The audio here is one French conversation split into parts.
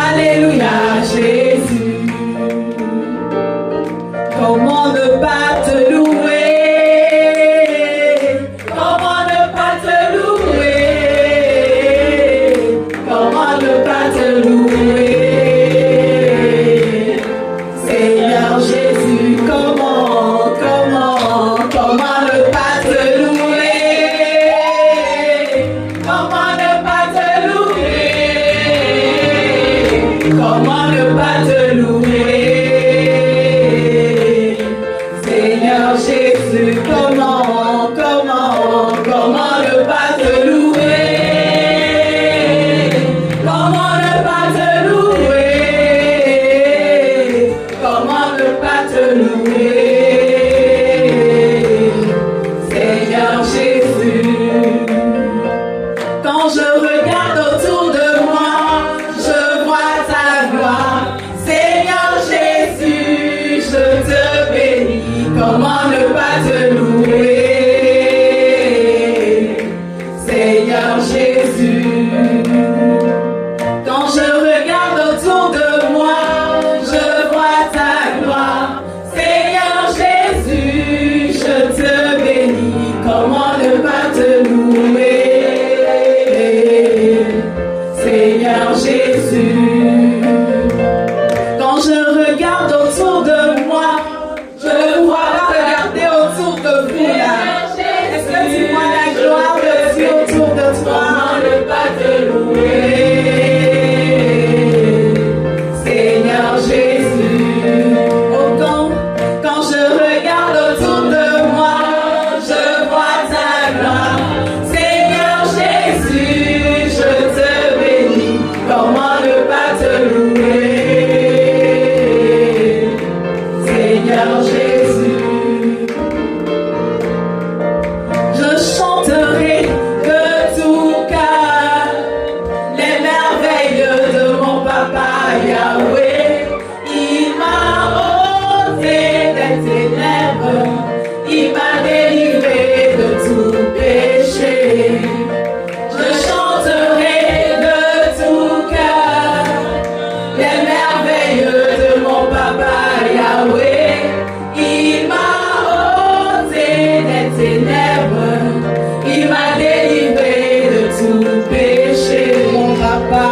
Alléluia, Jésus. Comment ne pas te louer? Comment ne pas te louer? Comment ne pas te louer? Seigneur Jésus, comment ne pas te louer? Comment ne pas te louer? Comment ne pas te louer? Seigneur Jésus, comment ne pas te louer? Comment ne pas te louer? Comment ne pas te louer? Seigneur Jésus, quand je regarde autour de moi, je vois ta gloire. Seigneur Jésus, je te bénis. Comment ne pas te louer? Seigneur Jésus, quand je regarde autour de moi, je vois ta gloire. Seigneur Jésus, je te bénis. Comment ne pas te louer? Seigneur Jésus, quand je regarde autour de moi, je vois regarder autour de vous là. Est-ce que tu vois la gloire de Dieu autour de toi? Comment ne pas te louer? Seigneur Jésus, oh, quand je regarde autour de moi, je vois ta gloire. Seigneur Jésus, je te bénis. Comment ne pas te louer? Seigneur Jésus, je chanterai de tout cœur les merveilles de mon papa Yahweh. Il m'a ôté des ténèbres, il m'a délivré de tout péché. Je chanterai de tout cœur les merveilles de mon papa Yahweh. Il m'a ôté des ténèbres, il m'a délivré de tout péché. Mon papa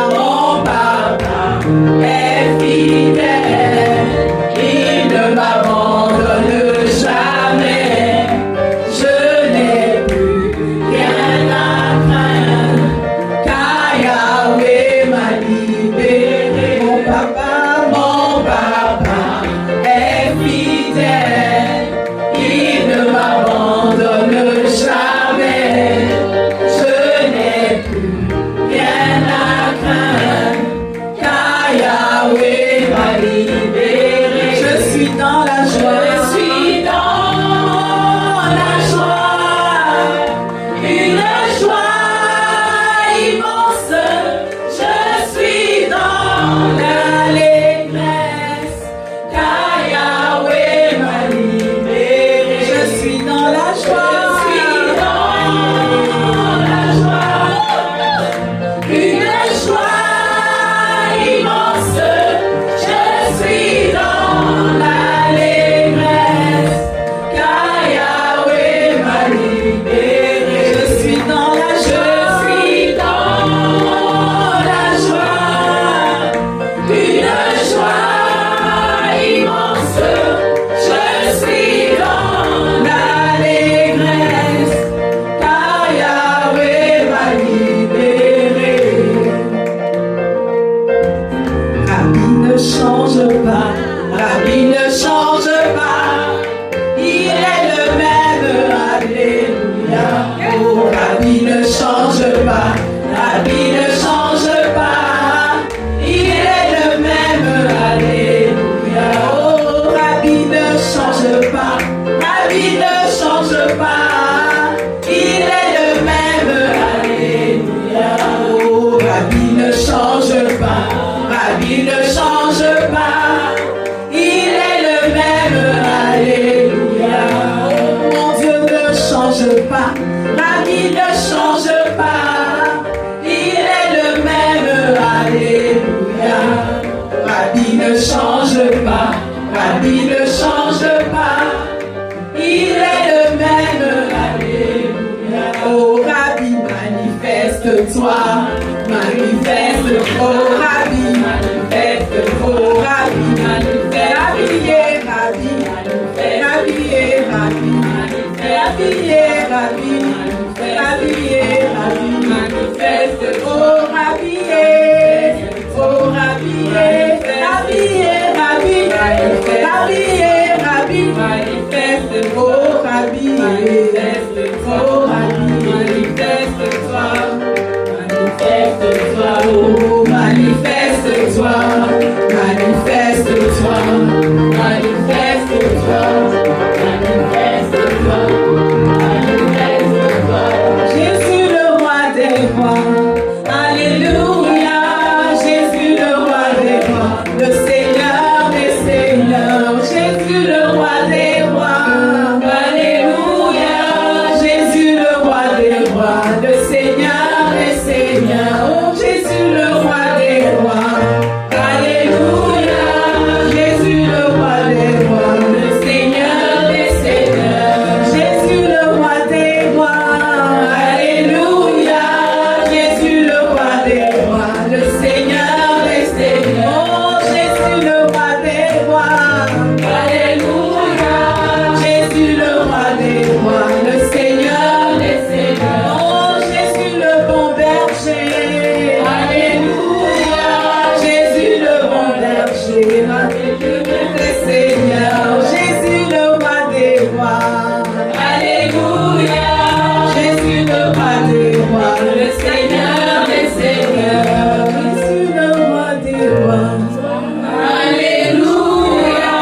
est fidèle, il ne m'abandonne jamais. Je n'ai plus rien à craindre, car Yahweh m'a libéré. Mon papa est fidèle, il ne m'abandonne jamais. Je n'ai plus rien à craindre, car Yahweh m'a libéré. Je suis dans la joie, je suis dans la joie, une joie immense. Je suis dans l'allégresse, car Yahweh m'a libéré. Je suis dans la joie, je suis dans la joie, une joie immense. Je suis dans l'allégresse, car Yahweh m'a libéré. Je suis dans la joie, une joie immense. Je suis dans l'allégresse, car Yahweh m'a libéré. Rabbi ne change pas, Rabbi ne change pas, il est le même, alléluia. Oh, Rabbi ne change pas, Rabbi ne change pas, il est le même, alléluia. Oh, Rabbi ne change pas, Rabbi ne change pas, il est le même, alléluia. Oh, Rabbi ne change pas, Rabbi ne change pas, il est le même, alléluia. Mon Dieu ne change pas, Rabbi ne change pas, il est le même, alléluia. change pas, Rabbi ne change pas. Il est le même, alléluia. Oh Rabbi, manifeste-toi, manifeste, oh Rabbi, manifeste, oh Rabbi, manifeste, habillé, Rabbi, habillé, Rabbi, habillé, Rabbi, habillé, Rabbi, manifeste, oh Rabbi, oh Rabbi, habillé, Rabbi, habillé, Rabbi, manifeste, oh Rabbi, manifeste, oh Rabbi, manifeste-toi, manifeste-toi, oh manifeste-toi, manifeste-toi, manifeste-toi, manifeste-toi, manifeste-toi. Jésus le roi des rois, alléluia, Jésus le roi des rois, le Seigneur des seigneurs, Jésus le roi des rois, alléluia, Jésus le roi des rois, le Seigneur des seigneurs, oh Jésus le roi des rois, alléluia, Jésus le roi des rois, le Seigneur des seigneurs, Jésus le roi des rois, alléluia, Jésus le roi des rois, le Seigneur des seigneurs, oh Jésus le roi des rois, alléluia, Jésus le roi des rois, le Seigneur des seigneurs, oh Jésus le bon berger, alléluia, Jésus le bon berger, des seigneurs, Jésus le roi des rois, alléluia, Jésus le roi des rois, le Seigneur des seigneurs, Jésus le roi des rois, alléluia,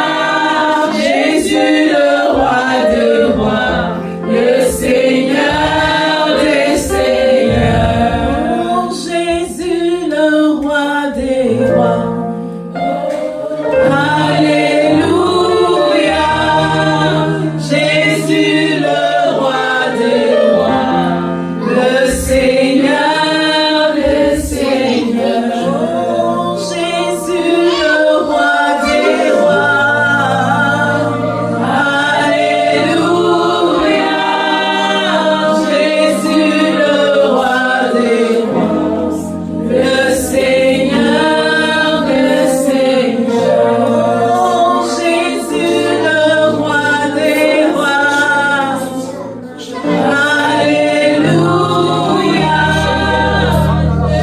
Jésus le roi des rois, le Seigneur des seigneurs, oh Jésus le roi des rois, alléluia, Jésus le roi des rois, le Seigneur des seigneurs, oh Jésus le roi des rois, alléluia, Jésus le roi des rois, le Seigneur des seigneurs, Jésus le roi des rois, alléluia,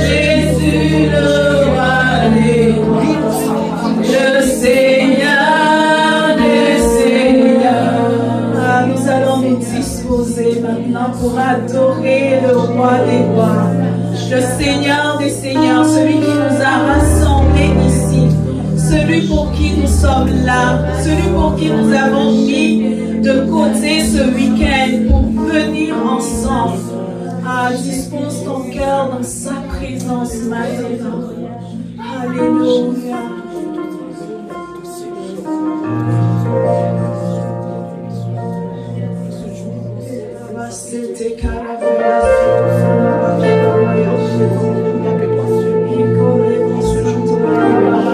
Jésus le roi des rois, le Seigneur des seigneurs. Ah, nous allons nous disposer maintenant pour adorer le roi des rois, le Seigneur des seigneurs, celui qui nous a rassemblés ici, celui pour qui nous sommes là, celui pour qui nous avons mis de côté ce week-end pour venir ensemble. Ah, dispose ton cœur dans sa présence maintenant. Alléluia.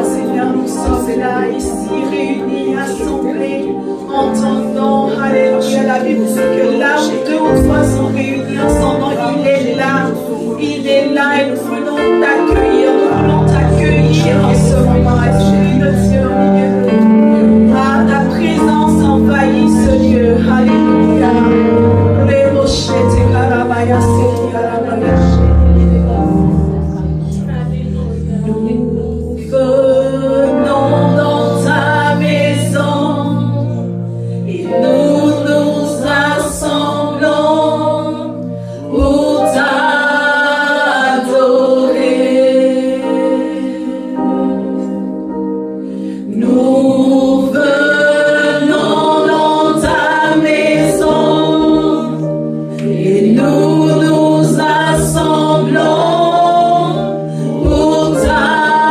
Seigneur, nous sommes là, ici, réunis, assemblés, en ton nom. Alléluia. La Bible dit que là où deux ou trois sont réunis en son nom, il est là. Il est là et nous voulons t'accueillir. Nous voulons t'accueillir en ce moment. Esprit de Dieu au milieu de nous. Ah, ta présence envahit ce lieu. Alléluia. Nous venons dans ta maison et nous nous assemblons pour t'adorer. Nous venons dans ta maison et nous nous assemblons pour t'adorer.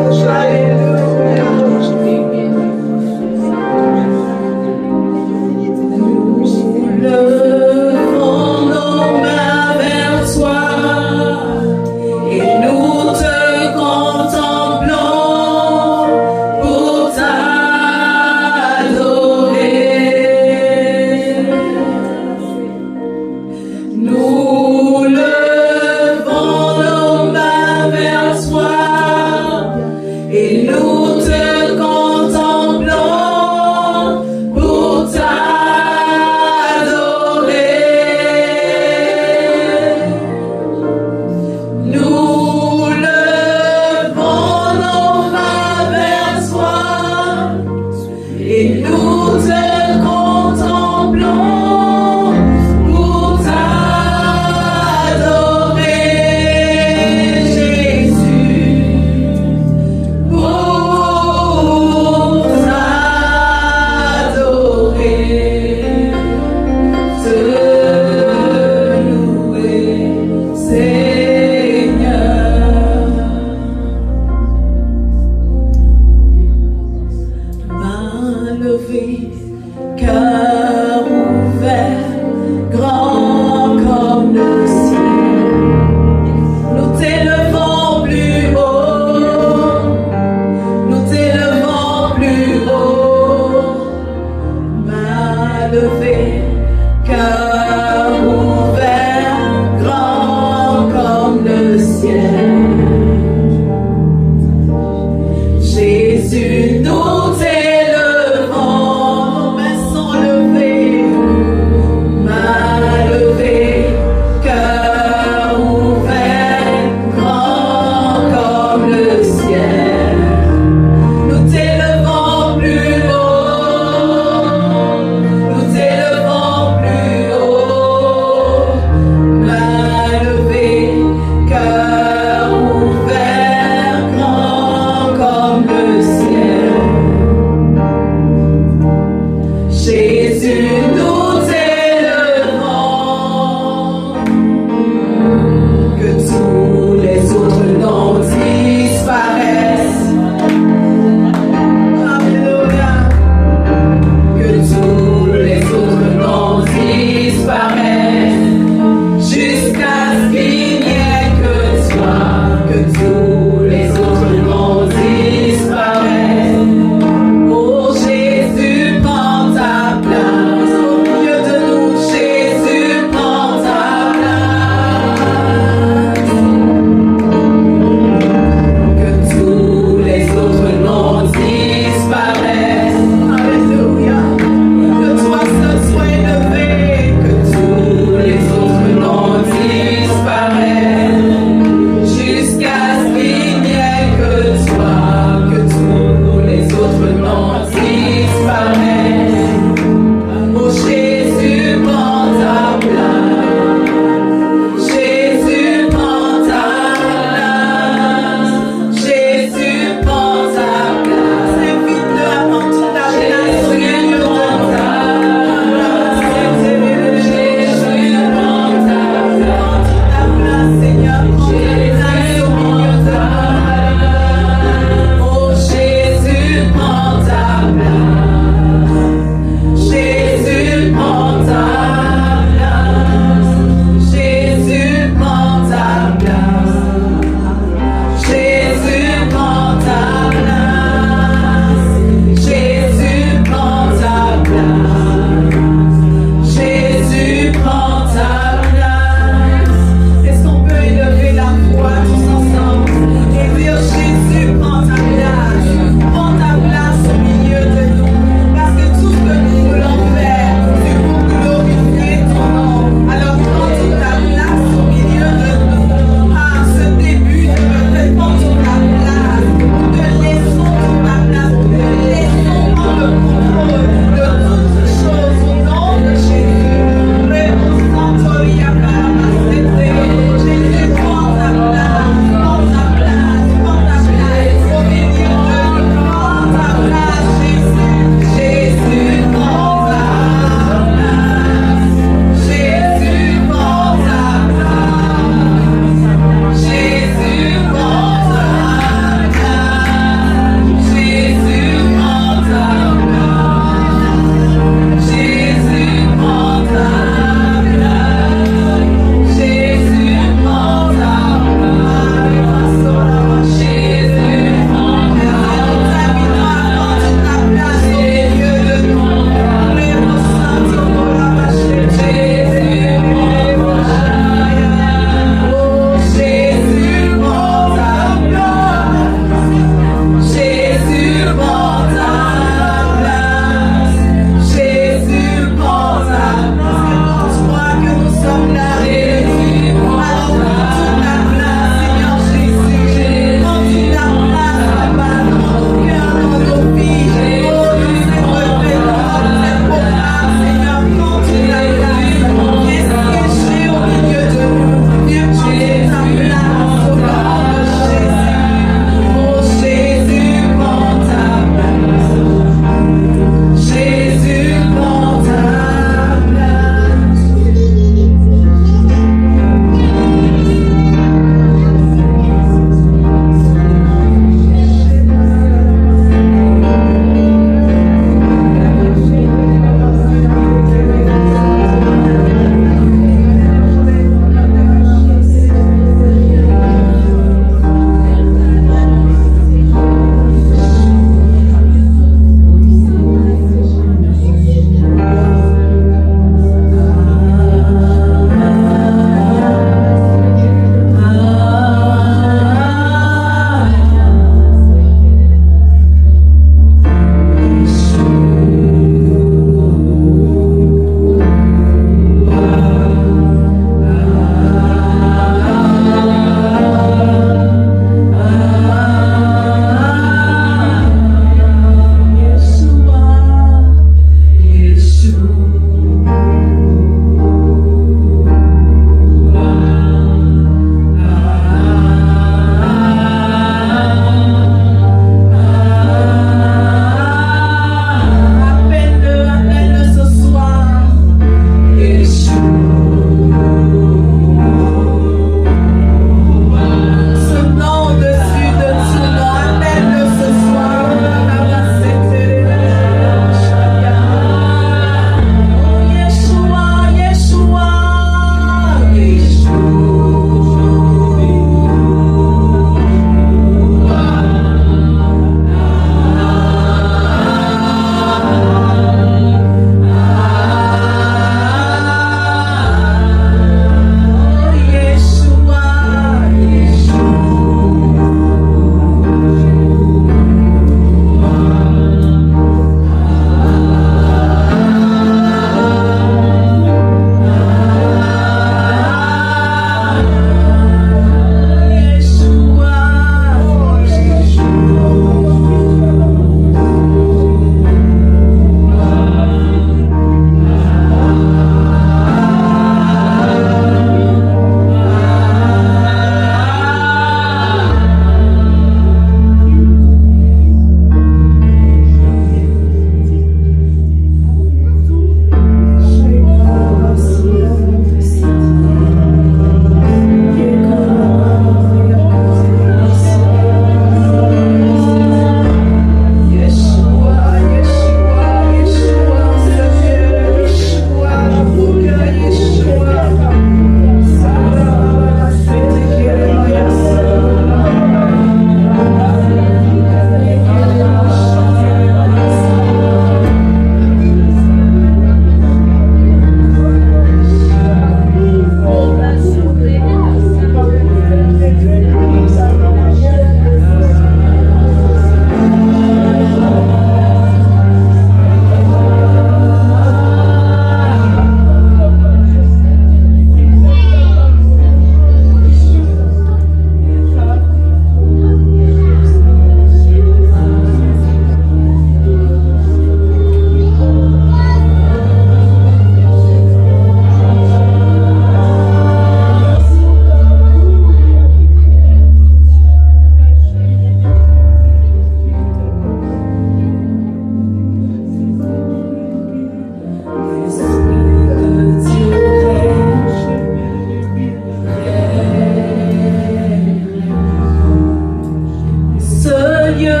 Dieu,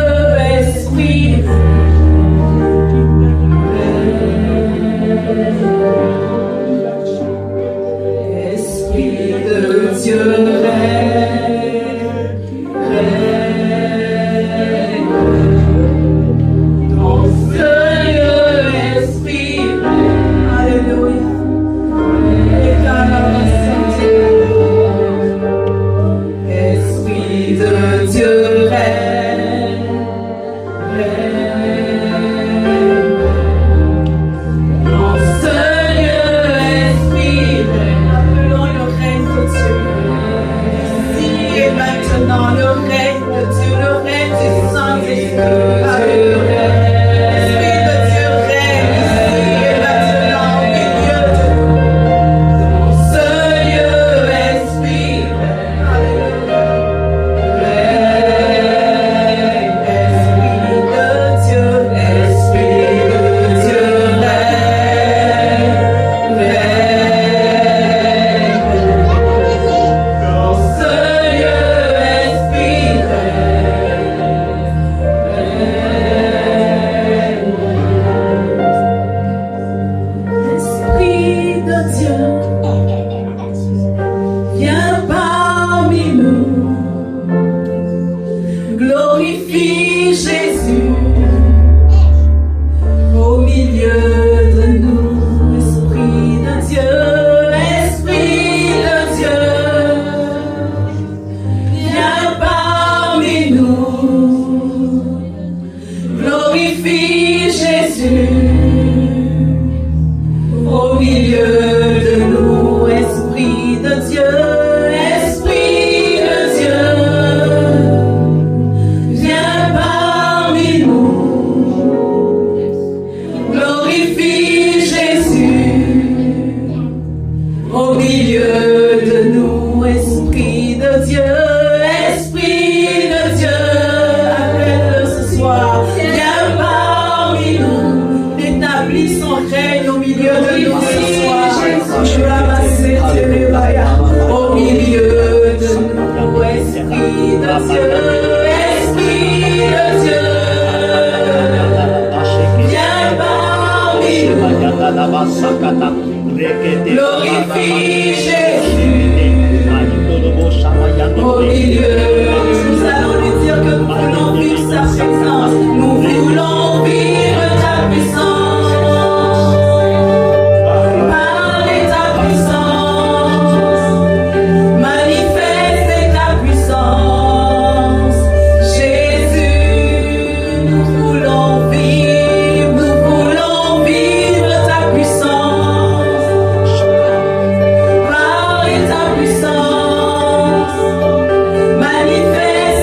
Esprit. Esprit de Dieu, règne dans ce lieu, Esprit. Alléluia. Esprit de Dieu, règne dans ce lieu, Esprit. Appelons le règne de Dieu. Ici et maintenant, le règne de Dieu, le règne du Saint-Esprit. Alléluia. Esprit de Dieu règne ici et maintenant au milieu de nous. Dans ce lieu, Esprit. Alléluia. Esprit de Dieu, dans ce lieu, Esprit, Esprit de Dieu, viens parmi nous, glorifie Jésus au milieu de nous. Esprit de Dieu, viens parmi nous, glorifie Jésus au milieu de nous. Esprit de Dieu, viens parmi nous, glorifie Jésus au milieu de nous. Esprit de Dieu, appelle-le ce soir, viens parmi nous, établis son règne au milieu de nous ce soir. Je ramasser au milieu de nous. Esprit de Dieu, viens parmi nous, glorifie Jésus au milieu. Nous allons lui dire que nous voulons vivre sa présence. Nous voulons vivre ta puissance. Parler ta puissance. Manifester ta puissance. Jésus, nous voulons vivre ta puissance. Parler ta puissance. Manifeste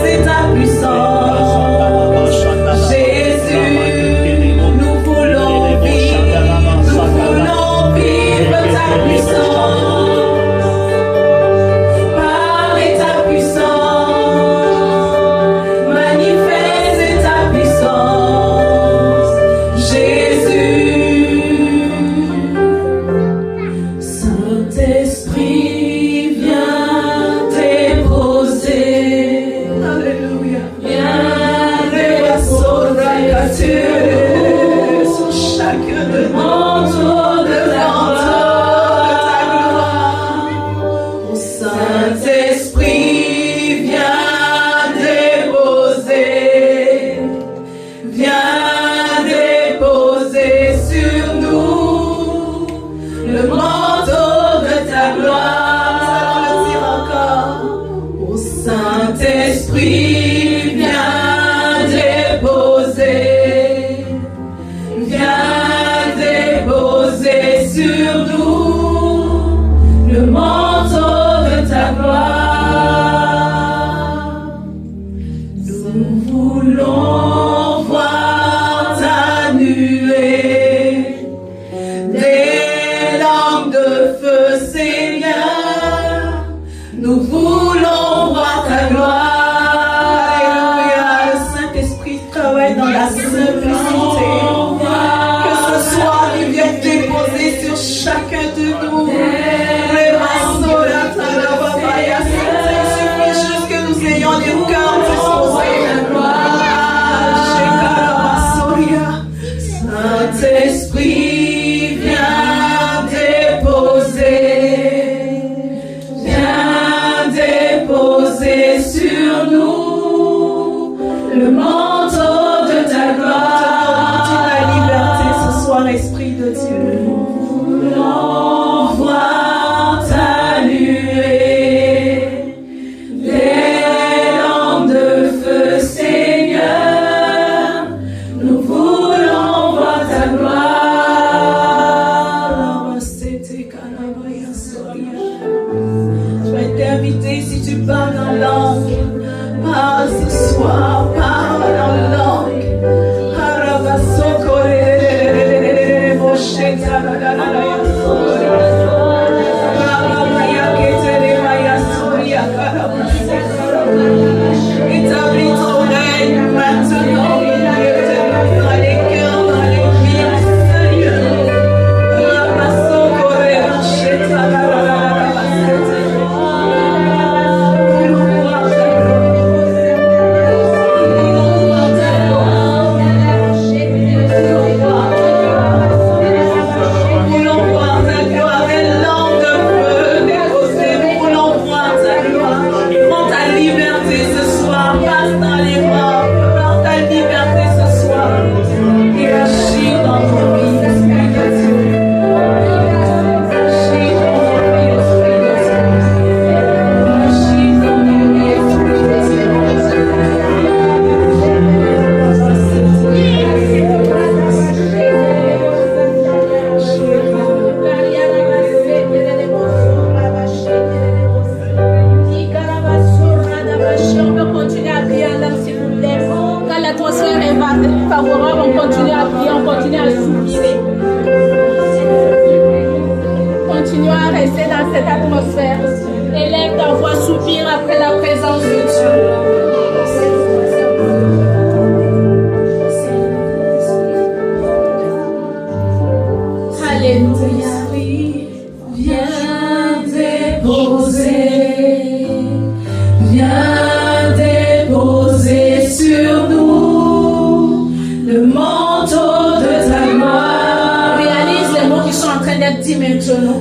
le manteau de ta gloire. Tu la liberté ce soir, Esprit de Dieu. Nous voulons voir ta nuée, des lampes de feu, Seigneur. Nous voulons voir ta gloire. Je vais t'inviter si tu parles en langue. Parle ce soir, parle en langue. Établis ton règne maintenant, dans les cœurs, dans les vies, Seigneur.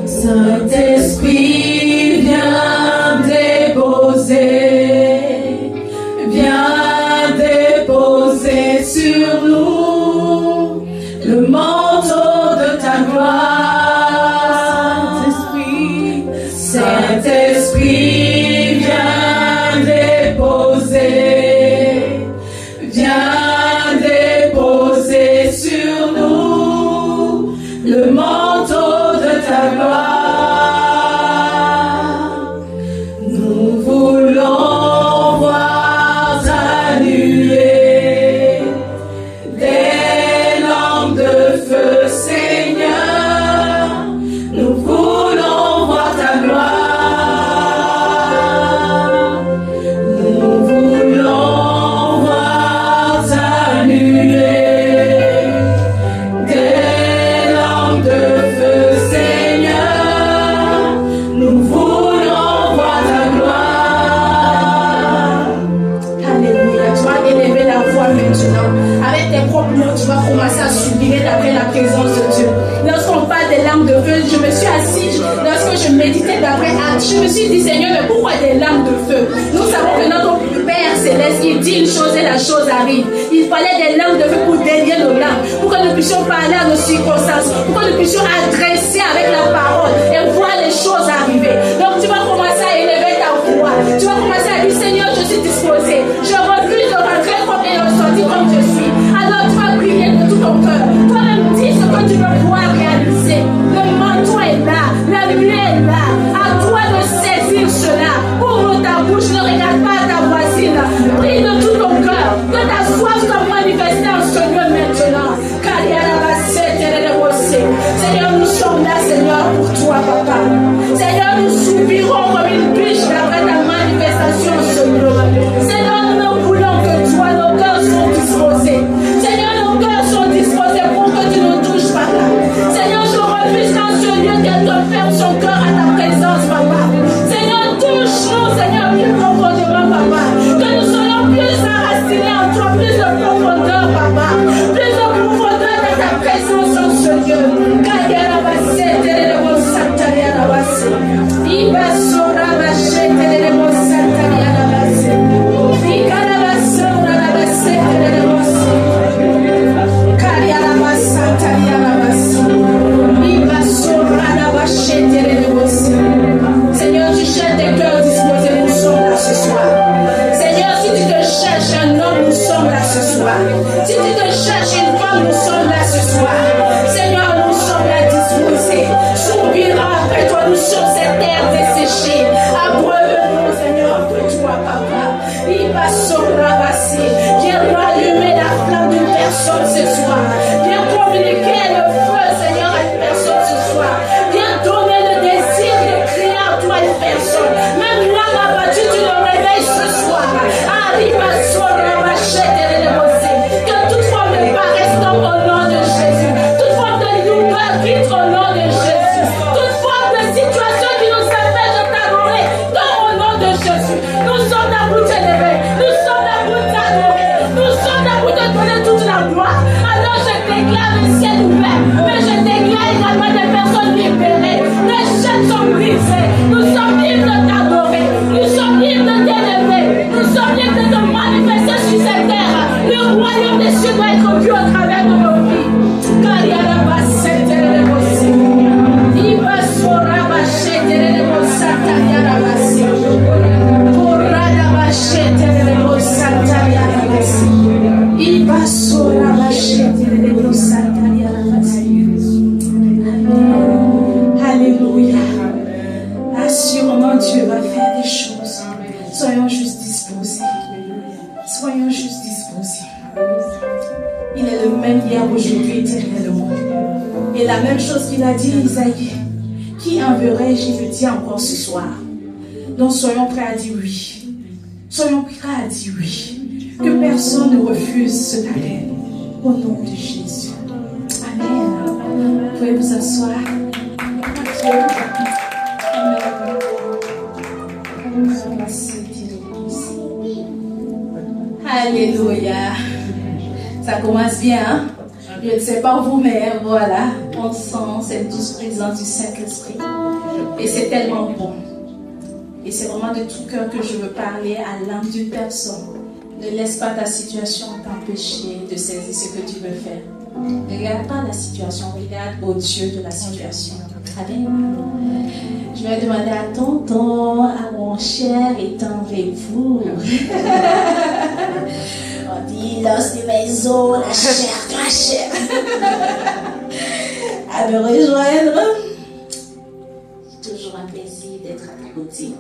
Saint-Esprit, viens déposer sur nous le manteau de ta gloire. Saint-Esprit, viens déposer sur nous le manteau de ta gloire. Nous voulons voir ta nuée, des lampes de feu, Seigneur. Nous voulons voir ta gloire. Nous voulons voir ta nuée, des lampes de feu, Seigneur. Nous voulons voir ta gloire. Alléluia. Tu vas élever la voix maintenant. Avec tes propres mots, tu vas commencer à sublimer d'après la présence de Dieu. Lorsqu'on parle des lampes de feu, je me suis assise, lorsque je méditais d'après Actes, je me suis dit, Seigneur, mais pourquoi des lampes de feu? Nous savons que notre Père Céleste, il dit une chose et la chose arrive. Il fallait des lampes de feu pour délier nos lampes, pour que nous puissions parler à nos circonstances, pour que nous puissions adresser avec la parole et voir les choses arriver. Donc tu vas commencer à élever ta voix. Tu vas commencer à dire, Seigneur, je suis disposé. Je refuse de rentrer comme et de sortir comme je suis. Alors tu vas prier de tout ton cœur. Toi-même, dis ce que tu veux pouvoir réaliser. Le manteau est là, la nuée est là. À toi de saisir cela. Ouvre ta bouche, ne regarde pas ta voisine. Prie de tout ton cœur. Que ta soif soit manifestée en ce lieu maintenant. Seigneur, nous sommes là, Seigneur, pour toi, Papa. Seigneur, nous soupirons comme une biche d'après ta manifestation. ce soir. Si tu te cherches une femme, nous sommes là ce soir. Seigneur, nous sommes là disposés. Soupirons après toi, nous sommes cette terre desséchée. Abreuve-nous, Seigneur, de toi, papa. Il va s'embrasser. Viens rallumer la flamme d'une personne ce soir. Viens communiquer le feu, Seigneur, à une personne ce soir. Viens donner le désir de crier à toi une personne. Même là, là-bas, tu le réveilles ce soir. Arrive à que toute forme de paresse tombe au nom de Jésus. Toute forme de douleur quitte au nom de Jésus. Toute forme de situation qui nous empêche de t'adorer tombe au nom de Jésus. Nous sommes là pour t'élever. Nous sommes là pour t'adorer. Nous sommes là pour te donner toute la gloire. Alors je déclare le ciel ouvert. Mais je déclare également des personnes libérées. Les chaînes sont brisées. Nous sommes libres de t'adorer. Nous sommes libres de t'élever. Nous sommes libres de te manifester sur cette terre. Le royaume des cieux doit être vu au travers de nos vies. Car il y a la basse, il va se rabâcher, il y a la basse. Pour rabâcher, il va se rabâcher, alléluia. Assurément, Dieu va faire des choses. Soyons juste disposés. Soyons juste disposés. Il est le même hier, aujourd'hui, éternellement. Et la même chose qu'il a dit à Isaïe. Qui enverrai-je? Il le dit encore ce soir. Donc soyons prêts à dire oui. Soyons prêts à dire oui. Que personne ne refuse ce appel. Au nom de Jésus. Amen. Vous pouvez vous asseoir. Alléluia. Ça commence bien, hein? Je ne sais pas vous, mais voilà. On sent cette douce présence du Saint-Esprit. Et c'est tellement bon. Et c'est vraiment de tout cœur que je veux parler à l'âme d'une personne. Ne laisse pas ta situation t'empêcher de saisir ce que tu veux faire. Ne regarde pas la situation, regarde au Dieu de la situation. Amen. Je vais demander à tonton, à mon cher et tendre époux. On dit l'os du maison, la chair, à me rejoindre. C'est toujours un plaisir d'être à tes côtés.